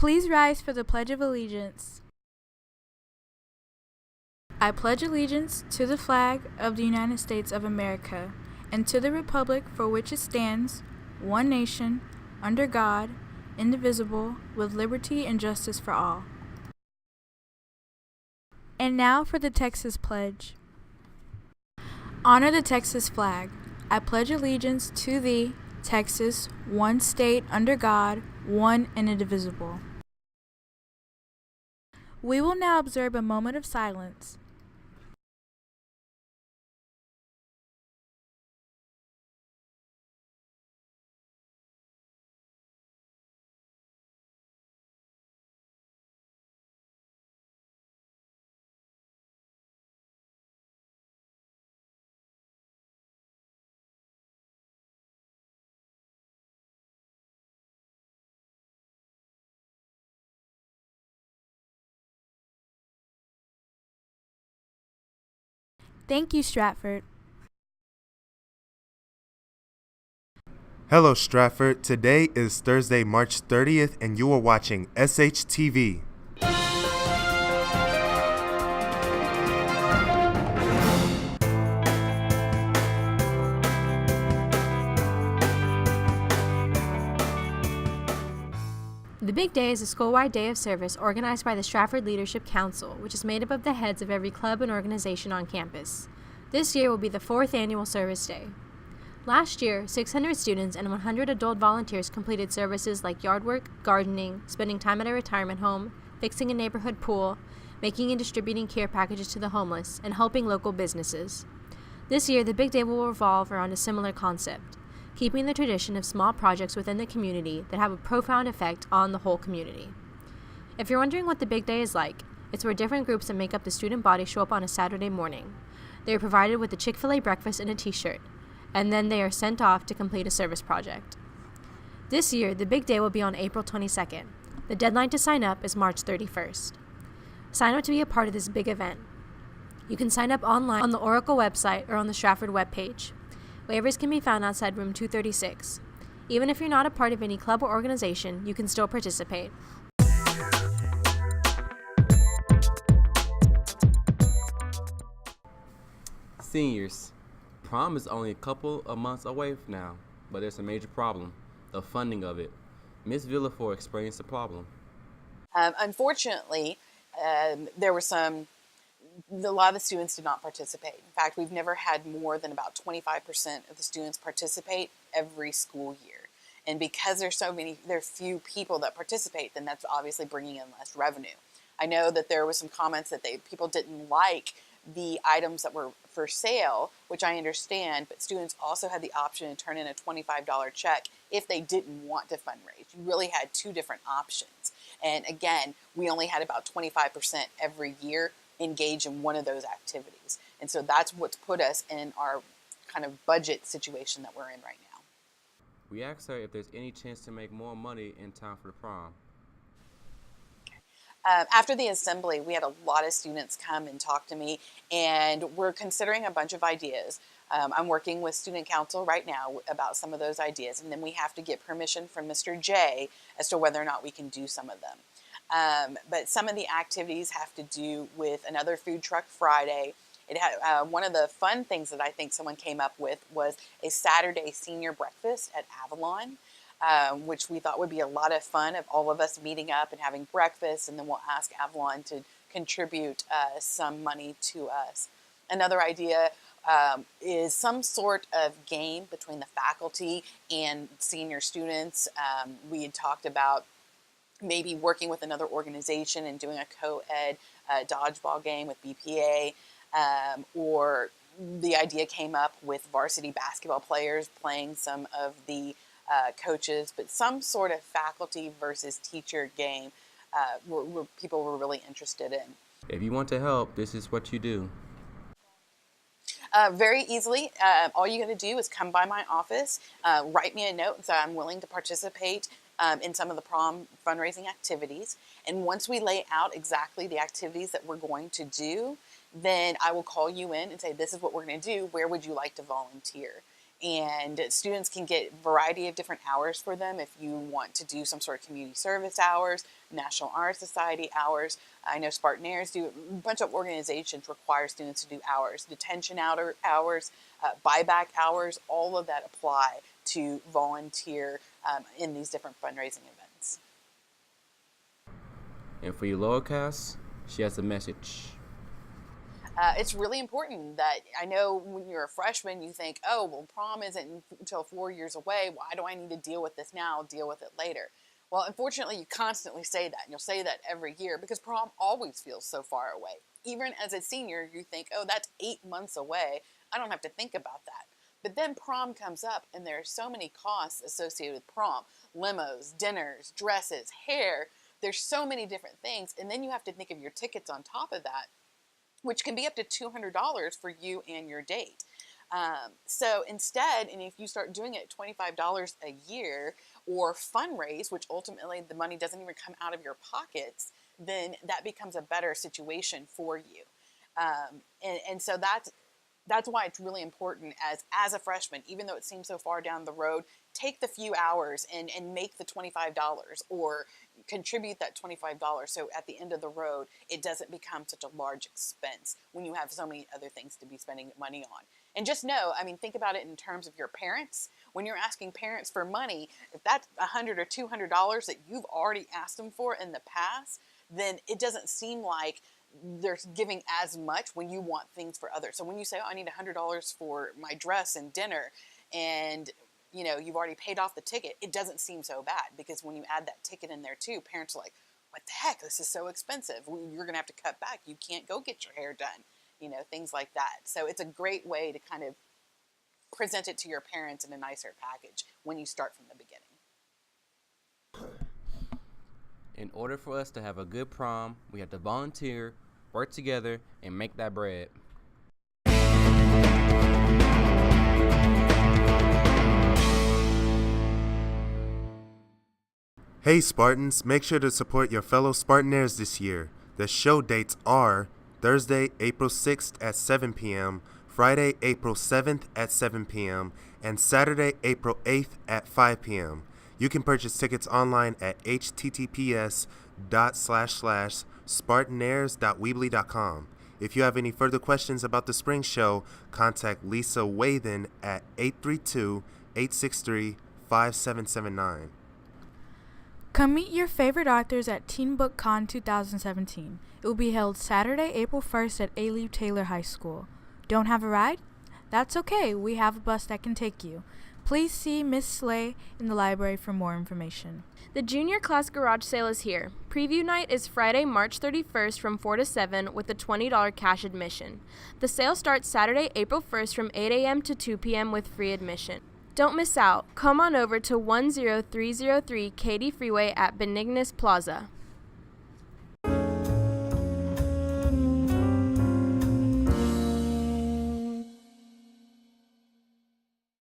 Please rise for the Pledge of Allegiance. I pledge allegiance to the flag of the United States of America and to the republic for which it stands, one nation, under God, indivisible, with liberty and justice for all. And now for the Texas Pledge. Honor the Texas flag. I pledge allegiance to thee, Texas, one state under God, one and indivisible. We will now observe a moment of silence. Thank you, Stratford. Hello, Stratford. Today is Thursday, March 30th, and you are watching SHTV. The Big Day is a school-wide day of service organized by the Stratford Leadership Council, which is made up of the heads of every club and organization on campus. This year will be the 4th annual service day. Last year, 600 students and 100 adult volunteers completed services like yard work, gardening, spending time at a retirement home, fixing a neighborhood pool, making and distributing care packages to the homeless, and helping local businesses. This year, the Big Day will revolve around a similar concept, keeping the tradition of small projects within the community that have a profound effect on the whole community. If you're wondering what the Big Day is like, it's where different groups that make up the student body show up on a Saturday morning. They are provided with a Chick-fil-A breakfast and a t-shirt, and then they are sent off to complete a service project. This year, the Big Day will be on April 22nd. The deadline to sign up is March 31st. Sign up to be a part of this big event. You can sign up online on the Oracle website or on the Stratford webpage. Waivers can be found outside room 236. Even if you're not a part of any club or organization, you can still participate. Seniors, prom is only a couple of months away now, but there's a major problem, the funding of it. Ms. Villafort experienced the problem. Unfortunately, there were a lot of the students did not participate. In fact, we've never had more than about 25% of the students participate every school year. And because there are few people that participate, then that's obviously bringing in less revenue. I know that there was some comments that people didn't like the items that were for sale, which I understand, but students also had the option to turn in a $25 check if they didn't want to fundraise. You really had two different options. And again, we only had about 25% every year engage in one of those activities. And so that's what's put us in our kind of budget situation that we're in right now. We asked her if there's any chance to make more money in time for the prom. After the assembly, we had a lot of students come and talk to me, and we're considering a bunch of ideas. I'm working with student council right now about some of those ideas, and then we have to get permission from Mr. J as to whether or not we can do some of them. But some of the activities have to do with another food truck Friday. It had one of the fun things that I think someone came up with was a Saturday senior breakfast at Avalon, which we thought would be a lot of fun of all of us meeting up and having breakfast, and then we'll ask Avalon to contribute some money to us. Another idea is some sort of game between the faculty and senior students. We had talked about maybe working with another organization and doing a co-ed dodgeball game with BPA, or the idea came up with varsity basketball players playing some of the coaches, but some sort of faculty versus teacher game where people were really interested in. If you want to help, this is what you do. Very easily, all you got to do is come by my office, write me a note and say I'm willing to participate in some of the prom fundraising activities. And once we lay out exactly the activities that we're going to do, then I will call you in and say, this is what we're going to do. Where would you like to volunteer? And students can get a variety of different hours for them if you want to do some sort of community service hours, National Honor Society hours. I know Spartanaires do. A bunch of organizations require students to do hours, detention hours, buyback hours. All of that apply to volunteer in these different fundraising events. And for you lower casts, she has a message. It's really important that I know when you're a freshman, you think, oh, well, prom isn't until 4 years away. Why do I need to deal with this now? I'll deal with it later. Well, unfortunately, you constantly say that, and you'll say that every year because prom always feels so far away. Even as a senior, you think, oh, that's 8 months away. I don't have to think about that. But then prom comes up, and there are so many costs associated with prom. Limos, dinners, dresses, hair. There's so many different things. And then you have to think of your tickets on top of that, which can be up to $200 for you and your date. So instead, and if you start doing it at $25 a year or fundraise, which ultimately the money doesn't even come out of your pockets, then that becomes a better situation for you. And so that's why it's really important as a freshman, even though it seems so far down the road, take the few hours and make the $25 or contribute that $25 so at the end of the road it doesn't become such a large expense when you have so many other things to be spending money on. And just know, I mean, think about it in terms of your parents. When you're asking parents for money, if that's $100 or $200 that you've already asked them for in the past, then it doesn't seem like they're giving as much when you want things for others. So when you say, oh, I need $100 for my dress and dinner, and you know, you've already paid off the ticket, it doesn't seem so bad, because when you add that ticket in there too, parents are like, what the heck, this is so expensive. You're gonna have to cut back. You can't go get your hair done, you know, things like that. So it's a great way to kind of present it to your parents in a nicer package when you start from the beginning. In order for us to have a good prom, we have to volunteer, work together, and make that bread. Hey Spartans, make sure to support your fellow Spartanaires this year. The show dates are Thursday, April 6th at 7 p.m., Friday, April 7th at 7 p.m., and Saturday, April 8th at 5 p.m. You can purchase tickets online at https://spartanaires.weebly.com. If you have any further questions about the spring show, contact Lisa Wathen at 832-863-5779. Come meet your favorite authors at Teen Book Con 2017. It will be held Saturday, April 1st at A. Taylor High School. Don't have a ride? That's okay. We have a bus that can take you. Please see Miss Slay in the library for more information. The junior class garage sale is here. Preview night is Friday, March 31st from 4 to 7 with a $20 cash admission. The sale starts Saturday, April 1st from 8 a.m. to 2 p.m. with free admission. Don't miss out. Come on over to 10303 Katy Freeway at Benignus Plaza.